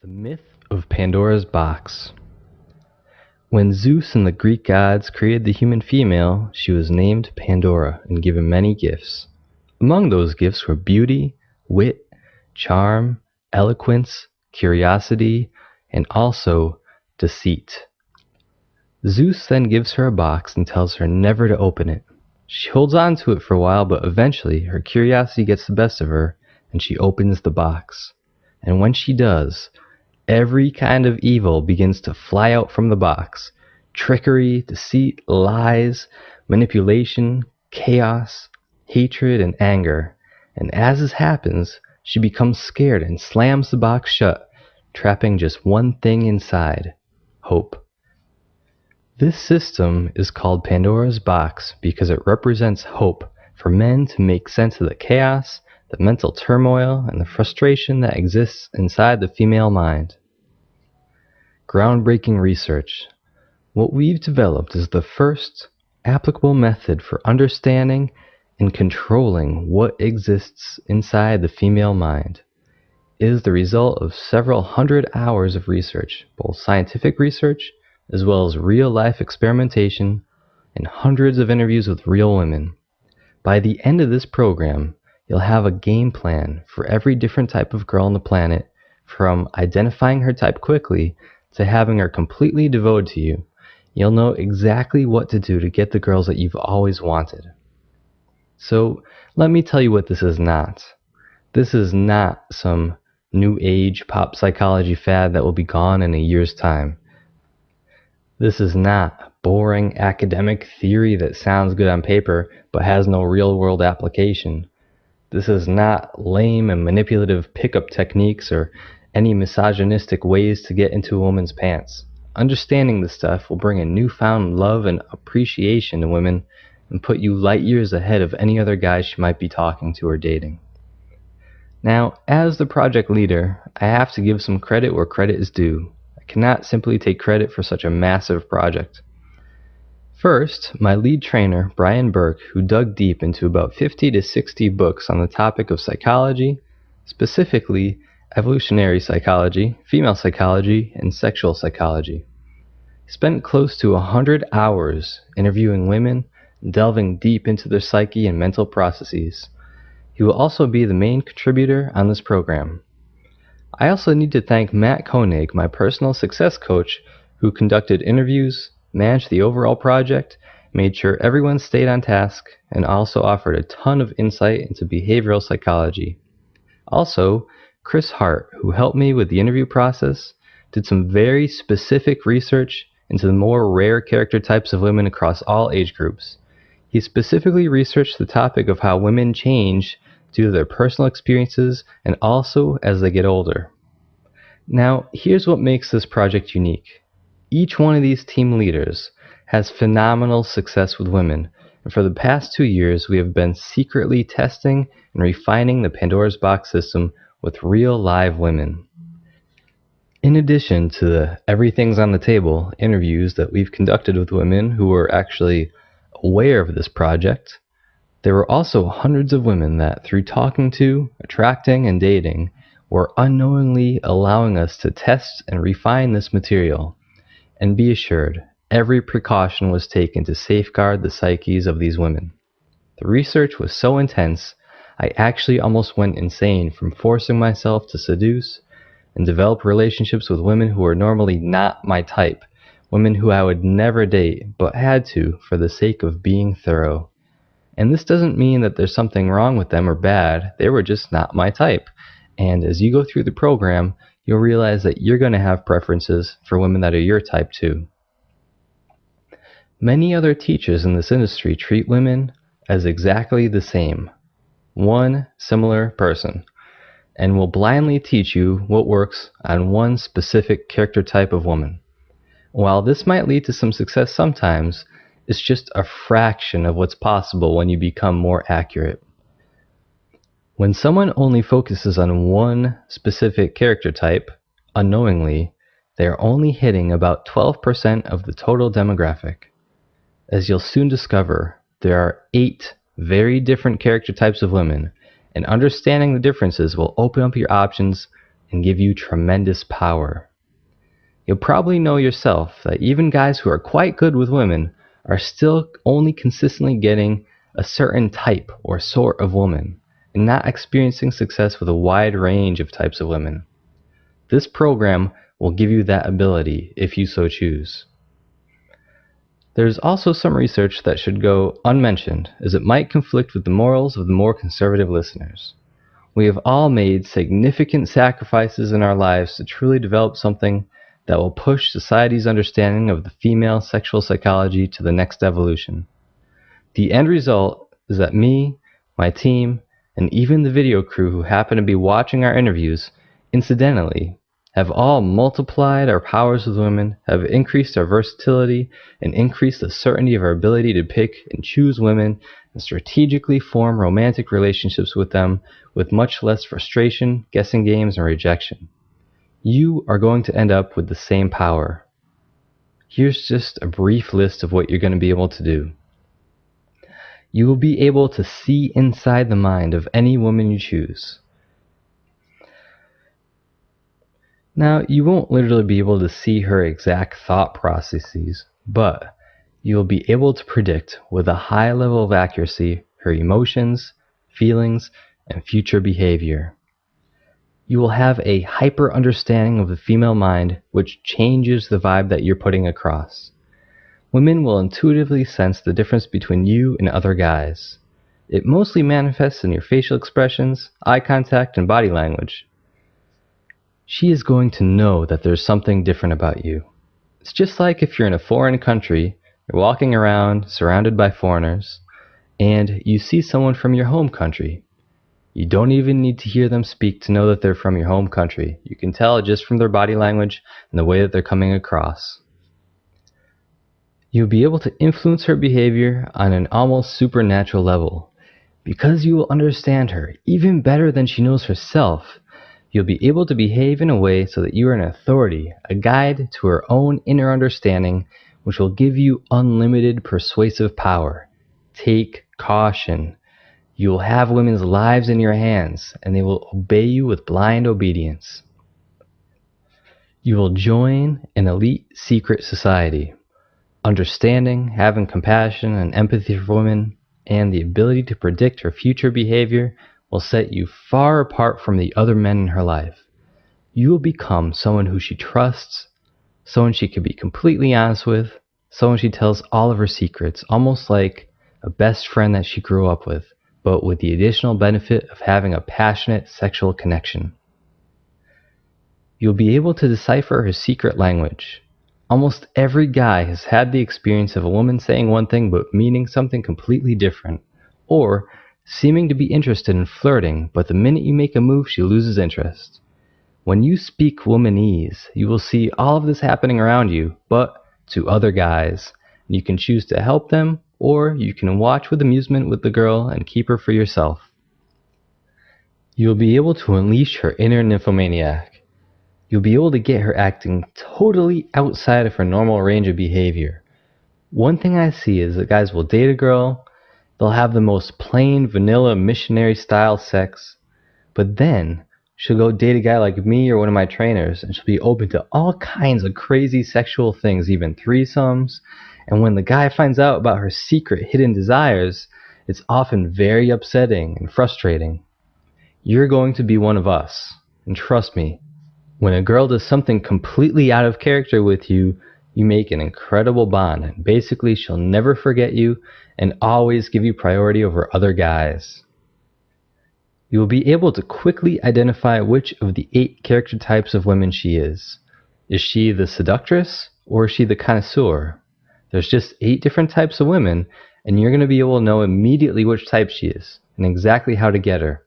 The myth of Pandora's box. When Zeus and the Greek gods created the human female, she was named Pandora and given many gifts. Among those gifts were beauty, wit, charm, eloquence, curiosity, and also deceit. Zeus then gives her a box and tells her never to open it. She holds on to it for a while, but eventually her curiosity gets the best of her and she opens the box. And when she does, every kind of evil begins to fly out from the box. Trickery, deceit, lies, manipulation, chaos, hatred, and anger. And as this happens, she becomes scared and slams the box shut, trapping just one thing inside: hope. This system is called Pandora's box because it represents hope for men to make sense of the chaos, the mental turmoil, and the frustration that exists inside the female mind. Groundbreaking research. What we've developed is the first applicable method for understanding and controlling what exists inside the female mind. It is the result of several hundred hours of research, both scientific research as well as real-life experimentation and hundreds of interviews with real women. By the end of this program, you'll have a game plan for every different type of girl on the planet, from identifying her type quickly to having her completely devoted to you. You'll know exactly what to do to get the girls that you've always wanted. So let me tell you what this is not. This is not some new age pop psychology fad that will be gone in a year's time. This is not boring academic theory that sounds good on paper but has no real-world application. This is not lame and manipulative pickup techniques or any misogynistic ways to get into a woman's pants. Understanding this stuff will bring a newfound love and appreciation to women and put you light years ahead of any other guys she might be talking to or dating. Now, as the project leader, I have to give some credit where credit is due. I cannot simply take credit for such a massive project. First, my lead trainer, Brian Burke, who dug deep into about 50 to 60 books on the topic of psychology, specifically evolutionary psychology, female psychology, and sexual psychology. He spent close to 100 hours interviewing women, delving deep into their psyche and mental processes. He will also be the main contributor on this program. I also need to thank Matt Koenig, my personal success coach, who conducted interviews, managed the overall project, made sure everyone stayed on task, and also offered a ton of insight into behavioral psychology. Also, Chris Hart, who helped me with the interview process, did some very specific research into the more rare character types of women across all age groups. He specifically researched the topic of how women change due to their personal experiences and also as they get older. Now, here's what makes this project unique. Each one of these team leaders has phenomenal success with women, and for the past 2 years we have been secretly testing and refining the Pandora's box system with real live women. In addition to the Everything's on the Table interviews that we've conducted with women who were actually aware of this project, there were also hundreds of women that, through talking to, attracting, and dating, were unknowingly allowing us to test and refine this material. And be assured, every precaution was taken to safeguard the psyches of these women. The research was so intense, I actually almost went insane from forcing myself to seduce and develop relationships with women who were normally not my type, women who I would never date but had to for the sake of being thorough. And this doesn't mean that there's something wrong with them or bad, they were just not my type. And as you go through the program, you'll realize that you're going to have preferences for women that are your type too. Many other teachers in this industry treat women as exactly the same, one similar person, and will blindly teach you what works on one specific character type of woman. While this might lead to some success sometimes, it's just a fraction of what's possible when you become more accurate. When someone only focuses on one specific character type, unknowingly, they are only hitting about 12% of the total demographic. As you'll soon discover, there are 8 very different character types of women, and understanding the differences will open up your options and give you tremendous power. You'll probably know yourself that even guys who are quite good with women are still only consistently getting a certain type or sort of woman, and not experiencing success with a wide range of types of women. This program will give you that ability if you so choose. There's also some research that should go unmentioned, as it might conflict with the morals of the more conservative listeners. We have all made significant sacrifices in our lives to truly develop something that will push society's understanding of the female sexual psychology to the next evolution. The end result is that me, my team, and even the video crew who happen to be watching our interviews, incidentally, have all multiplied our powers with women, have increased our versatility, and increased the certainty of our ability to pick and choose women and strategically form romantic relationships with them with much less frustration, guessing games, and rejection. You are going to end up with the same power. Here's just a brief list of what you're going to be able to do. You will be able to see inside the mind of any woman you choose. Now, you won't literally be able to see her exact thought processes, but you will be able to predict with a high level of accuracy her emotions, feelings, and future behavior. You will have a hyper understanding of the female mind, which changes the vibe that you're putting across. Women will intuitively sense the difference between you and other guys. It mostly manifests in your facial expressions, eye contact, and body language. She is going to know that there's something different about you. It's just like if you're in a foreign country, you're walking around surrounded by foreigners, and you see someone from your home country. You don't even need to hear them speak to know that they're from your home country. You can tell just from their body language and the way that they're coming across. You'll be able to influence her behavior on an almost supernatural level. Because you will understand her even better than she knows herself, you'll be able to behave in a way so that you are an authority, a guide to her own inner understanding, which will give you unlimited persuasive power. Take caution. You will have women's lives in your hands, and they will obey you with blind obedience. You will join an elite secret society. Understanding, having compassion and empathy for women, and the ability to predict her future behavior will set you far apart from the other men in her life. You will become someone who she trusts, someone she can be completely honest with, someone she tells all of her secrets, almost like a best friend that she grew up with, but with the additional benefit of having a passionate sexual connection. You'll be able to decipher her secret language. Almost every guy has had the experience of a woman saying one thing but meaning something completely different, or seeming to be interested in flirting, but the minute you make a move, she loses interest. When you speak womanese, you will see all of this happening around you, but to other guys. You can choose to help them, or you can watch with amusement with the girl and keep her for yourself. You'll be able to unleash her inner nymphomaniac. You'll be able to get her acting totally outside of her normal range of behavior. One thing I see is that guys will date a girl, they'll have the most plain vanilla missionary style sex, but then she'll go date a guy like me or one of my trainers, and she'll be open to all kinds of crazy sexual things, even threesomes. And when the guy finds out about her secret hidden desires, it's often very upsetting and frustrating. You're going to be one of us, and trust me, when a girl does something completely out of character with you, you make an incredible bond, and basically she'll never forget you and always give you priority over other guys. You will be able to quickly identify which of the 8 character types of women she is. Is she the seductress, or is she the connoisseur? There's just 8 different types of women, and you're going to be able to know immediately which type she is, and exactly how to get her.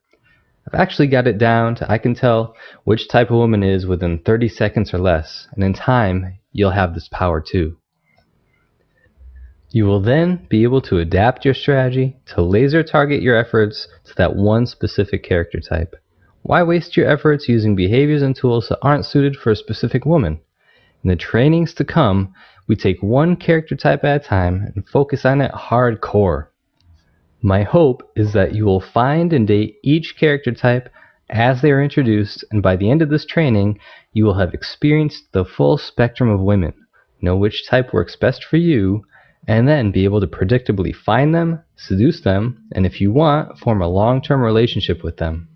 I've actually got it down to I can tell which type of woman is within 30 seconds or less, and in time, you'll have this power too. You will then be able to adapt your strategy to laser target your efforts to that one specific character type. Why waste your efforts using behaviors and tools that aren't suited for a specific woman? In the trainings to come, we take one character type at a time and focus on it hardcore. My hope is that you will find and date each character type as they are introduced, and by the end of this training, you will have experienced the full spectrum of women, know which type works best for you, and then be able to predictably find them, seduce them, and if you want, form a long-term relationship with them.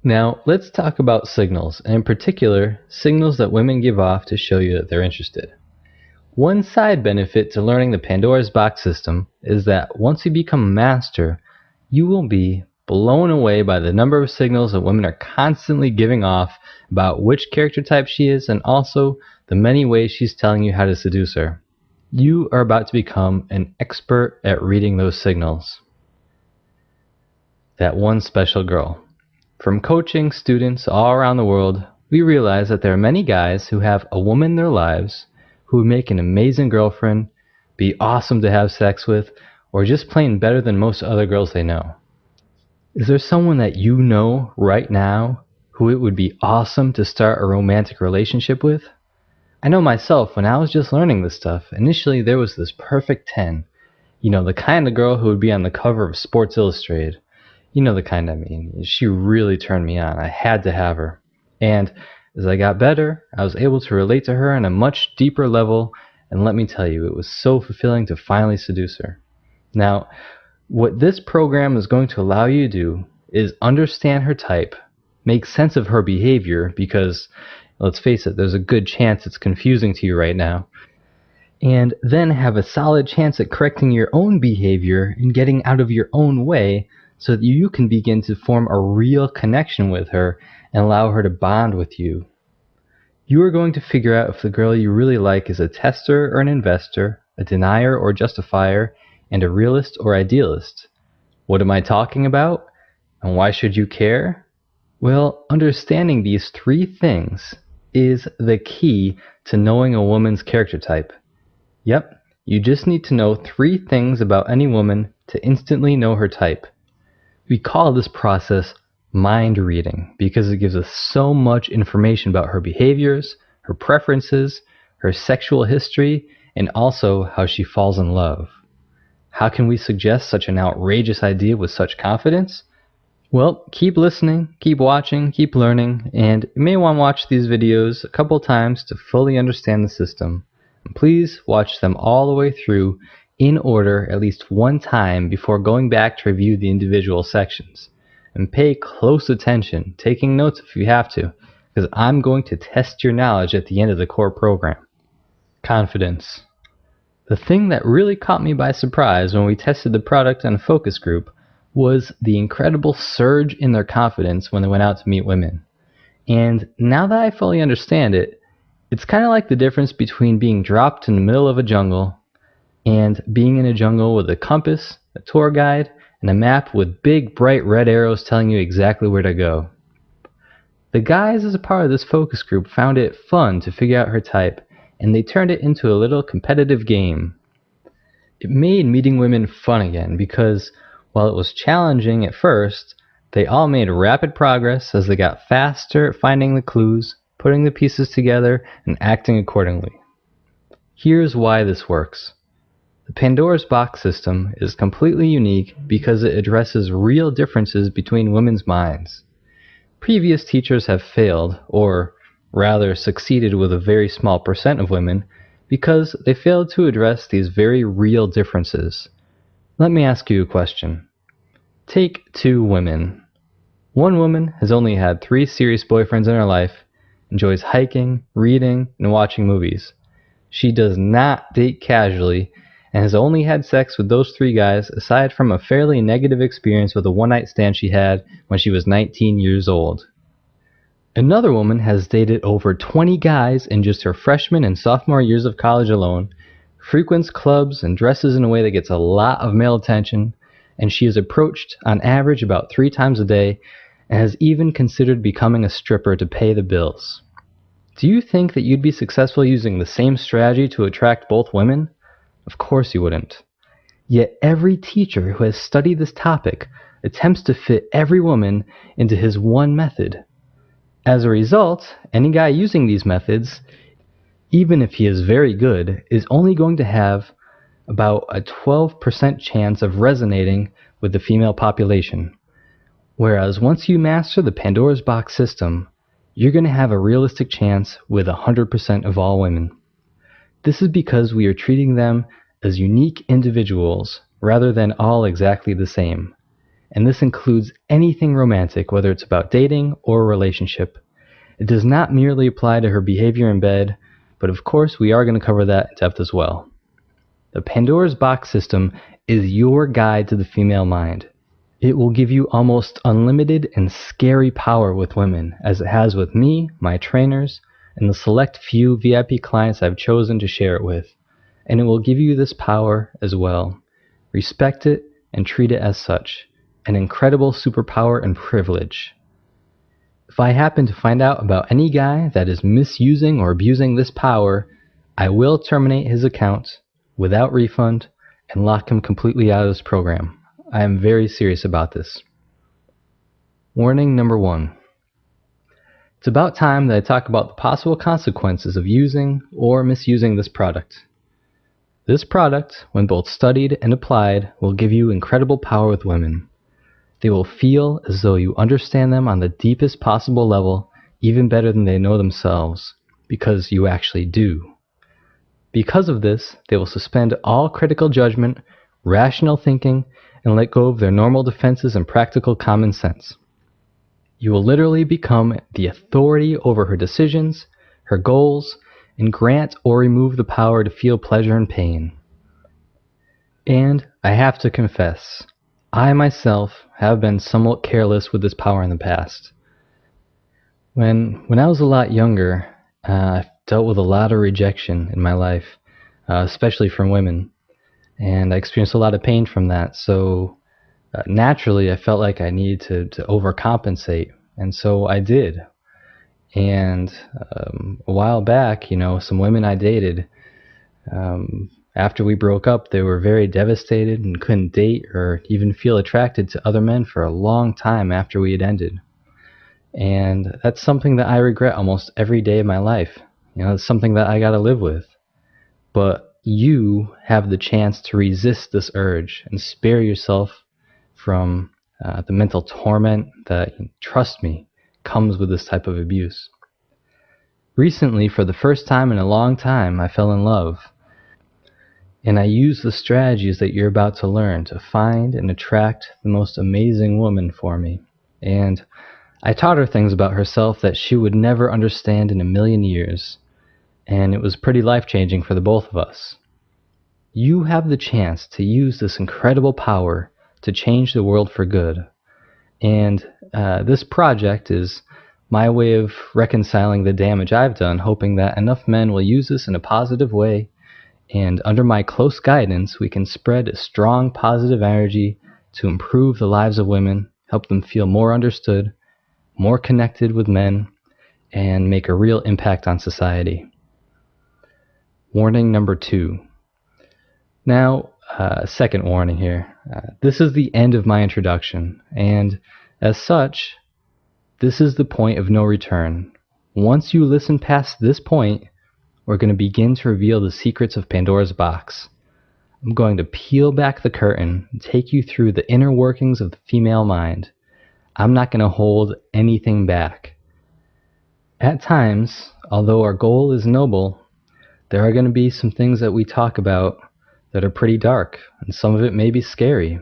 Now, let's talk about signals, and in particular, signals that women give off to show you that they're interested. One side benefit to learning the Pandora's box system is that once you become a master, you will be blown away by the number of signals that women are constantly giving off about which character type she is, and also the many ways she's telling you how to seduce her. You are about to become an expert at reading those signals. That one special girl. From coaching students all around the world, we realize that there are many guys who have a woman in their lives who would make an amazing girlfriend, be awesome to have sex with, or just plain better than most other girls they know. Is there someone that you know right now who it would be awesome to start a romantic relationship with? I know myself, when I was just learning this stuff, initially there was this perfect 10. You know, the kind of girl who would be on the cover of Sports Illustrated. You know the kind I mean. She really turned me on. I had to have her. And as I got better, I was able to relate to her on a much deeper level, and let me tell you, it was so fulfilling to finally seduce her. Now, what this program is going to allow you to do is understand her type, make sense of her behavior, because, let's face it, there's a good chance it's confusing to you right now, and then have a solid chance at correcting your own behavior and getting out of your own way so that you can begin to form a real connection with her and allow her to bond with you. You are going to figure out if the girl you really like is a tester or an investor, a denier or justifier, and a realist or idealist. What am I talking about? And why should you care? Well, understanding these three things is the key to knowing a woman's character type. Yep, you just need to know three things about any woman to instantly know her type. We call this process mind reading because it gives us so much information about her behaviors, her preferences, her sexual history, and also how she falls in love. How can we suggest such an outrageous idea with such confidence? Well, keep listening, keep watching, keep learning, and you may want to watch these videos a couple times to fully understand the system. And please watch them all the way through in order at least one time before going back to review the individual sections. And pay close attention, taking notes if you have to, because I'm going to test your knowledge at the end of the core program. Confidence. The thing that really caught me by surprise when we tested the product on a focus group was the incredible surge in their confidence when they went out to meet women. And now that I fully understand it, it's kind of like the difference between being dropped in the middle of a jungle and being in a jungle with a compass, a tour guide, and a map with big bright red arrows telling you exactly where to go. The guys as a part of this focus group found it fun to figure out her type, and they turned it into a little competitive game. It made meeting women fun again because, while it was challenging at first, they all made rapid progress as they got faster at finding the clues, putting the pieces together, and acting accordingly. Here's why this works. The Pandora's box system is completely unique because it addresses real differences between women's minds. Previous teachers have failed, or rather succeeded with a very small percent of women, because they failed to address these very real differences. Let me ask you a question. Take two women. One woman has only had 3 serious boyfriends in her life, enjoys hiking, reading, and watching movies. She does not date casually, and has only had sex with those 3 guys aside from a fairly negative experience with a one-night stand she had when she was 19 years old. Another woman has dated over 20 guys in just her freshman and sophomore years of college alone, frequents clubs and dresses in a way that gets a lot of male attention, and she is approached on average about 3 times a day, and has even considered becoming a stripper to pay the bills. Do you think that you'd be successful using the same strategy to attract both women? Of course you wouldn't. Yet every teacher who has studied this topic attempts to fit every woman into his one method. As a result, any guy using these methods, even if he is very good, is only going to have about a 12% chance of resonating with the female population. Whereas once you master the Pandora's box system, you're going to have a realistic chance with 100% of all women. This is because we are treating them as unique individuals rather than all exactly the same. And this includes anything romantic, whether it's about dating or a relationship. It does not merely apply to her behavior in bed, but of course we are going to cover that in depth as well. The Pandora's box system is your guide to the female mind. It will give you almost unlimited and scary power with women, as it has with me, my trainers, and the select few VIP clients I've chosen to share it with. And it will give you this power as well. Respect it and treat it as such. An incredible superpower and privilege. If I happen to find out about any guy that is misusing or abusing this power, I will terminate his account without refund and lock him completely out of this program. I am very serious about this. Warning number 1. It's about time that I talk about the possible consequences of using or misusing this product. This product, when both studied and applied, will give you incredible power with women. They will feel as though you understand them on the deepest possible level, even better than they know themselves, because you actually do. Because of this, they will suspend all critical judgment, rational thinking, and let go of their normal defenses and practical common sense. You will literally become the authority over her decisions, her goals, and grant or remove the power to feel pleasure and pain. And I have to confess, I myself have been somewhat careless with this power in the past. When I was a lot younger, I dealt with a lot of rejection in my life, especially from women. And I experienced a lot of pain from that. So naturally, I felt like I needed to overcompensate. And so I did. And a while back, some women I dated, after we broke up, they were very devastated and couldn't date or even feel attracted to other men for a long time after we had ended. And that's something that I regret almost every day of my life. It's something that I got to live with. But you have the chance to resist this urge and spare yourself from the mental torment that, trust me, comes with this type of abuse. Recently, for the first time in a long time, I fell in love. And I used the strategies that you're about to learn to find and attract the most amazing woman for me. And I taught her things about herself that she would never understand in a million years. And it was pretty life-changing for the both of us. You have the chance to use this incredible power to change the world for good. And this project is my way of reconciling the damage I've done, hoping that enough men will use this in a positive way. And under my close guidance, we can spread a strong positive energy to improve the lives of women, help them feel more understood, more connected with men, and make a real impact on society. Warning number 2. Now, second warning here. This is the end of my introduction, and as such, this is the point of no return. Once you listen past this point, we're going to begin to reveal the secrets of Pandora's box. I'm going to peel back the curtain and take you through the inner workings of the female mind. I'm not going to hold anything back. At times, although our goal is noble, there are going to be some things that we talk about that are pretty dark, and some of it may be scary.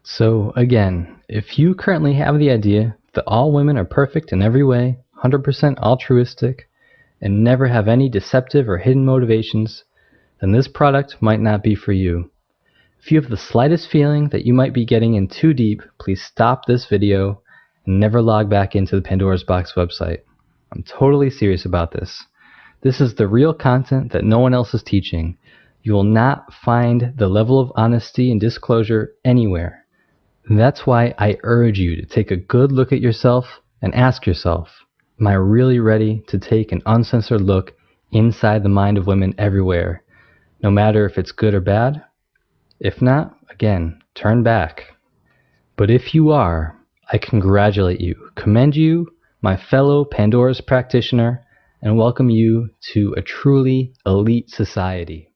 So again, if you currently have the idea that all women are perfect in every way, 100% altruistic, and never have any deceptive or hidden motivations, then this product might not be for you. If you have the slightest feeling that you might be getting in too deep, please stop this video and never log back into the Pandora's Box website. I'm totally serious about this. This is the real content that no one else is teaching. You will not find the level of honesty and disclosure anywhere. That's why I urge you to take a good look at yourself and ask yourself, am I really ready to take an uncensored look inside the mind of women everywhere, no matter if it's good or bad? If not, again, turn back. But if you are, I congratulate you, commend you, my fellow Pandora's practitioner, and welcome you to a truly elite society.